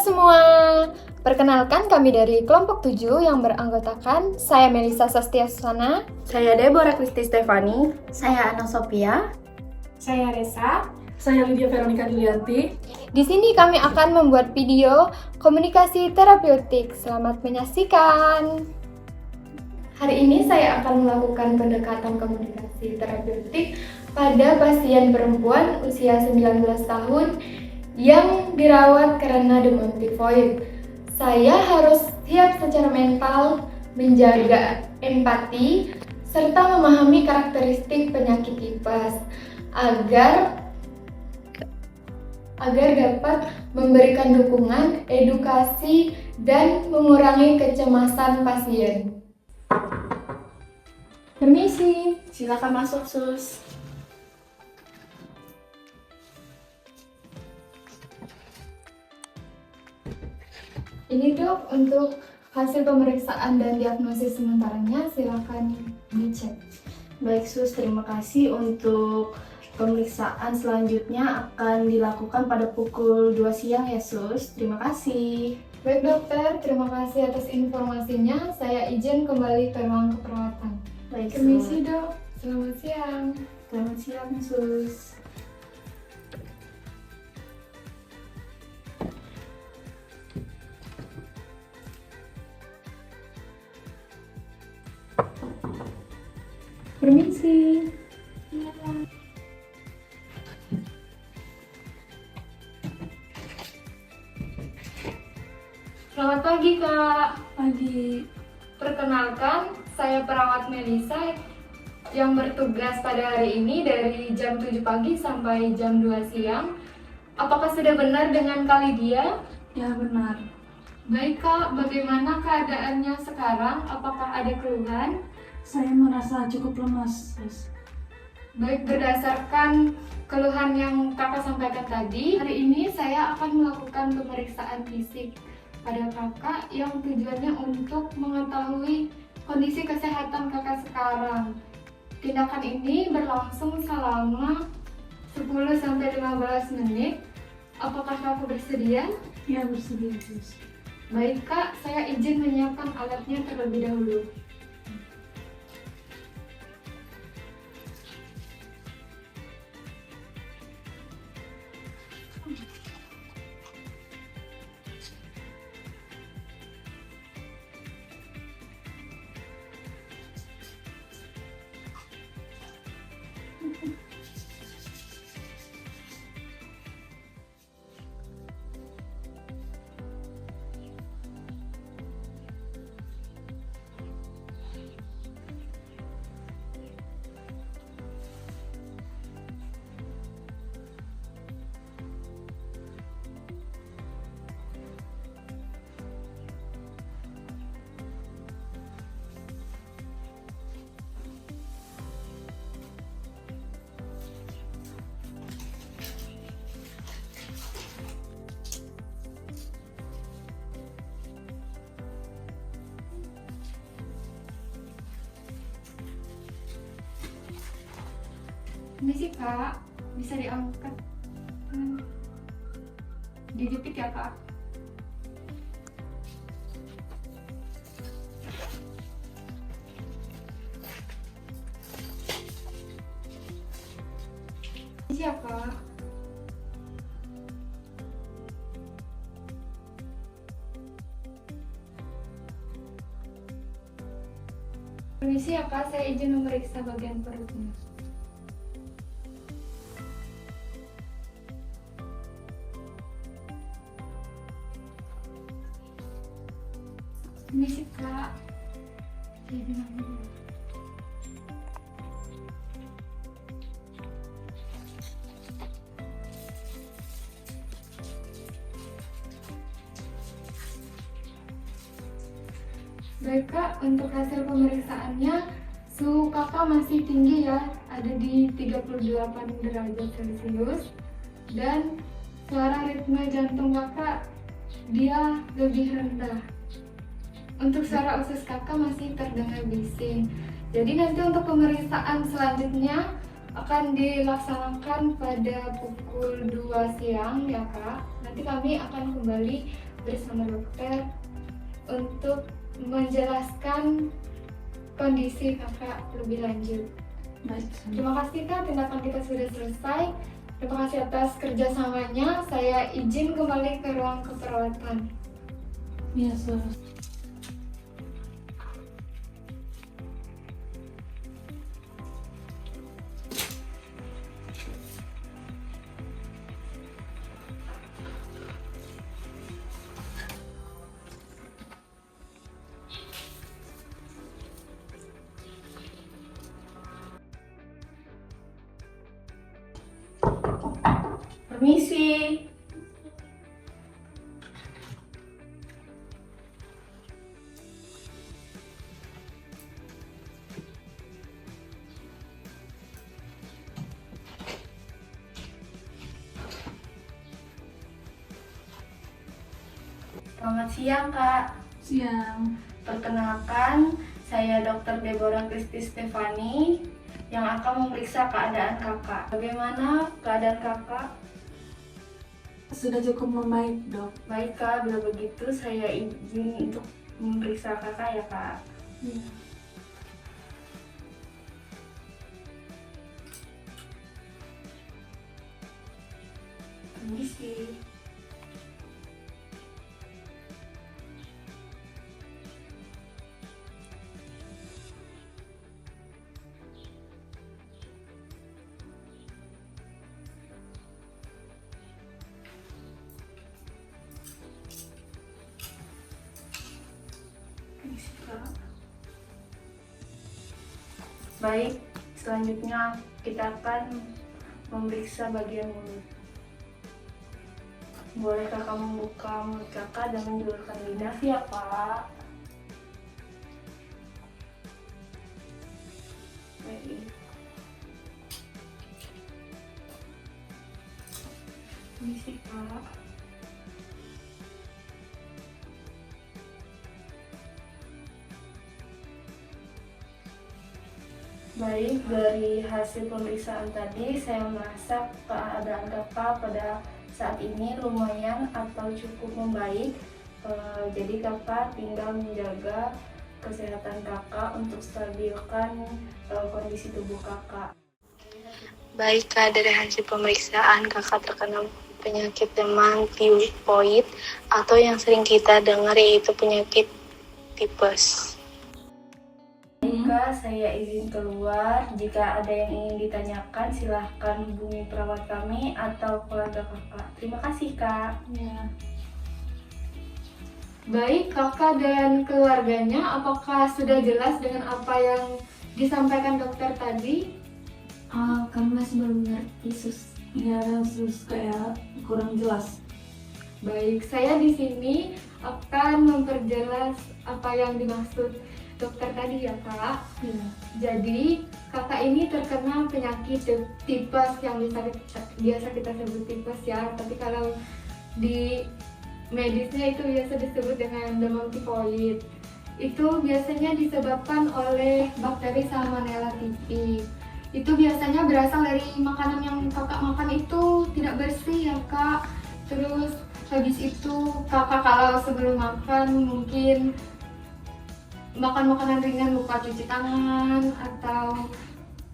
semua, perkenalkan kami dari kelompok 7 yang beranggotakan saya Melisa Sastia Susana, Saya Deborah Kristi Stefani. Saya Ana Sophia. Saya Resa. Saya Lydia Veronica Dilianti. Di sini kami akan membuat video komunikasi terapeutik. Selamat menyaksikan. Hari ini saya akan melakukan pendekatan komunikasi terapeutik pada pasien perempuan usia 19 tahun yang dirawat karena demam tifoid. Saya harus siap secara mental, menjaga empati, serta memahami karakteristik penyakit tipes agar dapat memberikan dukungan, edukasi, dan mengurangi kecemasan pasien. Permisi. Silakan masuk, Sus. Ini dok, untuk hasil pemeriksaan dan diagnosis sementaranya silakan dicek. Baik, Sus. Terima kasih. Untuk pemeriksaan selanjutnya akan dilakukan pada pukul 2 siang ya, Sus. Terima kasih. Baik dokter, terima kasih atas informasinya. Saya izin kembali ke ruang keperawatan. Baik, Sus. Permisi dok, selamat siang. Selamat siang, Sus. Permisi. Selamat pagi Kak. Pagi. Perkenalkan, saya perawat Melisa yang bertugas pada hari ini dari jam 7 pagi sampai jam 2 siang. Apakah sudah benar dengan Kak Lydia? Ya, benar. Baik Kak, bagaimana keadaannya sekarang? Apakah ada keluhan? Saya merasa cukup lemas, Sus. Baik, berdasarkan keluhan yang Kakak sampaikan tadi, hari ini saya akan melakukan pemeriksaan fisik pada Kakak yang tujuannya untuk mengetahui kondisi kesehatan Kakak sekarang. Tindakan ini berlangsung selama 10-15 menit. Apakah Kakak bersedia? Ya, bersedia, Sus. Baik Kak, saya izin menyiapkan alatnya terlebih dahulu. Ini sih Kak, bisa diangkat. Dijepit ya Kak. Ini ya Kak. Permisi ya Kak, saya izin memeriksa bagian perutnya. Permisi Kak, saya izin ambil dulu. Baik Kak, untuk hasil pemeriksaannya suhu Kakak masih tinggi ya, ada di 38 derajat Celcius, dan suara ritme jantung Kakak dia lebih rendah. Untuk suara usus Kakak masih terdengar bising. Jadi nanti untuk pemeriksaan selanjutnya akan dilaksanakan pada pukul 2 siang ya Kak. Nanti kami akan kembali bersama dokter untuk menjelaskan kondisi kakak lebih lanjut. Baik. Terima kasih Kak, tindakan kita sudah selesai. Terima kasih atas kerjasamanya. Saya izin kembali ke ruang keperawatan. Iya, sus. Permisi. Selamat siang, Kak. Siang. Perkenalkan, saya Dr. Deborah Kristi Stefani yang akan memeriksa keadaan kakak. Bagaimana keadaan kakak? Sudah cukup membaik, dok. Baik, Kak. Bila begitu, saya izin untuk memeriksa kakak ya, Kak. Iya. Permisi. Permisi, Kak. Baik, selanjutnya kita akan memeriksa bagian mulut. Boleh kakak membuka mulut kakak dan menjulurkan lidah ya, Pak? Baik. Permisi, Kak. Baik, dari hasil pemeriksaan tadi saya merasa keadaan kakak pada saat ini lumayan atau cukup membaik. Jadi kakak tinggal menjaga kesehatan kakak untuk stabilkan kondisi tubuh kakak. Baik Kak, dari hasil pemeriksaan kakak terkena penyakit demam tifoid atau yang sering kita dengar yaitu penyakit tipes. Kak, saya izin keluar. Jika ada yang ingin ditanyakan, silahkan hubungi perawat kami atau keluarga kakak. Terima kasih, Kak. Iya. Baik, kakak dan keluarganya, apakah sudah jelas dengan apa yang disampaikan dokter tadi? Kami masih belum ngerti, sus. Iya, sus, kayak kurang jelas. Baik, saya di sini akan memperjelas apa yang dimaksud dokter tadi ya Kak. Iya. Jadi kakak ini terkena penyakit tipes yang biasa kita sebut tipes ya. Tapi kalau di medisnya itu biasa disebut dengan demam tifoid. Itu biasanya disebabkan oleh bakteri Salmonella typhi. Itu biasanya berasal dari makanan yang kakak makan itu tidak bersih ya Kak. Terus habis itu kakak kalau sebelum makan mungkin makan makanan ringan, lupa cuci tangan, atau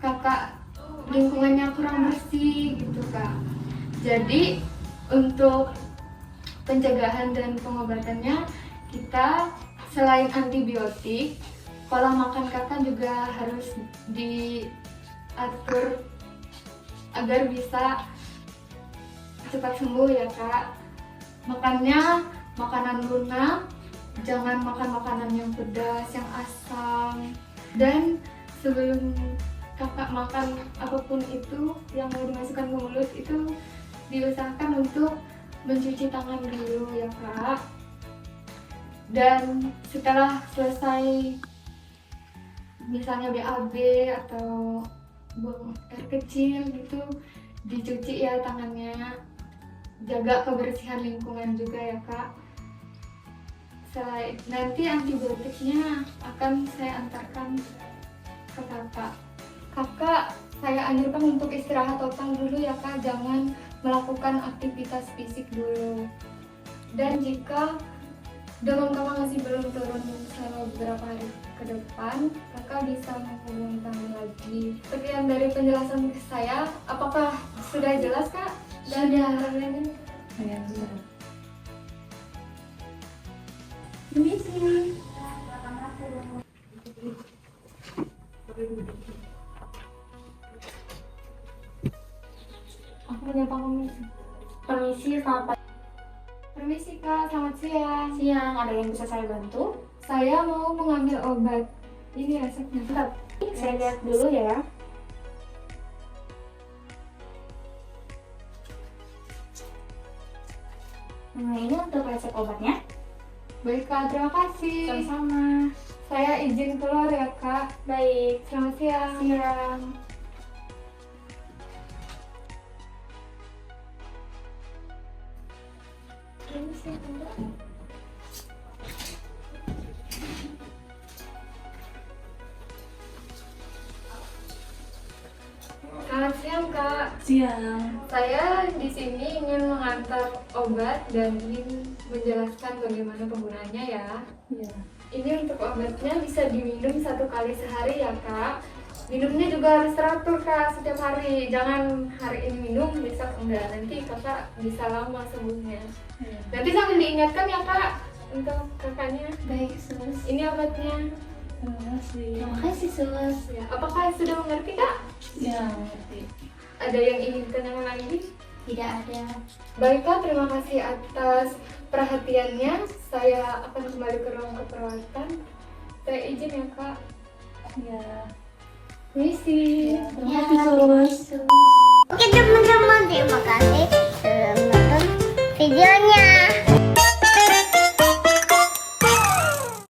kakak lingkungannya kurang bersih gitu Kak. Jadi untuk pencegahan dan pengobatannya, kita selain antibiotik, pola makan kakak juga harus diatur agar bisa cepat sembuh ya Kak. Makannya makanan lunak, jangan makan makanan yang pedas, yang asam. Dan sebelum kakak makan apapun itu yang mau dimasukkan ke mulut itu diusahakan untuk mencuci tangan dulu ya Kak. Dan setelah selesai misalnya BAB atau buang air kecil gitu, dicuci ya tangannya. Jaga kebersihan lingkungan juga ya Kak. Selain nanti antibiotiknya akan saya antarkan ke kakak. Kakak, saya anjurkan untuk istirahat total dulu ya Kak. Jangan melakukan aktivitas fisik dulu. Dan jika demam kakak masih belum turun selama beberapa hari ke depan, kakak bisa menghubungi kami lagi. Sekian dari penjelasan saya. Apakah sudah jelas kak? Sudah. Ini? Ya, sudah. Permisi. Aku menyapa komisi. Permisi, selamat pagi. Permisi kak, selamat siang. Siang, ada yang bisa saya bantu? Saya mau mengambil obat. Ini resepnya. Bentar, saya lihat dulu ya. Nah, ini untuk resep obatnya. Baik kak, terima kasih. Sama-sama. Saya izin keluar ya kak. Baik. Selamat siang. Siang. Selamat siang kak. Siang. Saya di sini ingin mengantar obat dan ingin menjelaskan bagaimana penggunaannya ya. Iya. Ini untuk obatnya bisa diminum 1 kali sehari ya kak. Minumnya juga harus teratur kak setiap hari. Jangan hari ini minum, besok enggak. Nanti kakak bisa lama sembuhnya. Iya. Nanti sambil diingatkan ya kak untuk kakaknya. Baik, Sus. Ini obatnya. Terima kasih. Terima kasih, Sus. Ya, apakah sudah mengerti kak? Ya, mengerti. Ada yang ingin ditanyakan lagi? Tidak ada. Baik kak, terima kasih atas perhatiannya. Saya akan kembali ke ruang keperawatan. Saya izin ya kak. Ya. Misi. Terima kasih, Sus. Oke teman-teman, terima kasih sudah menonton videonya.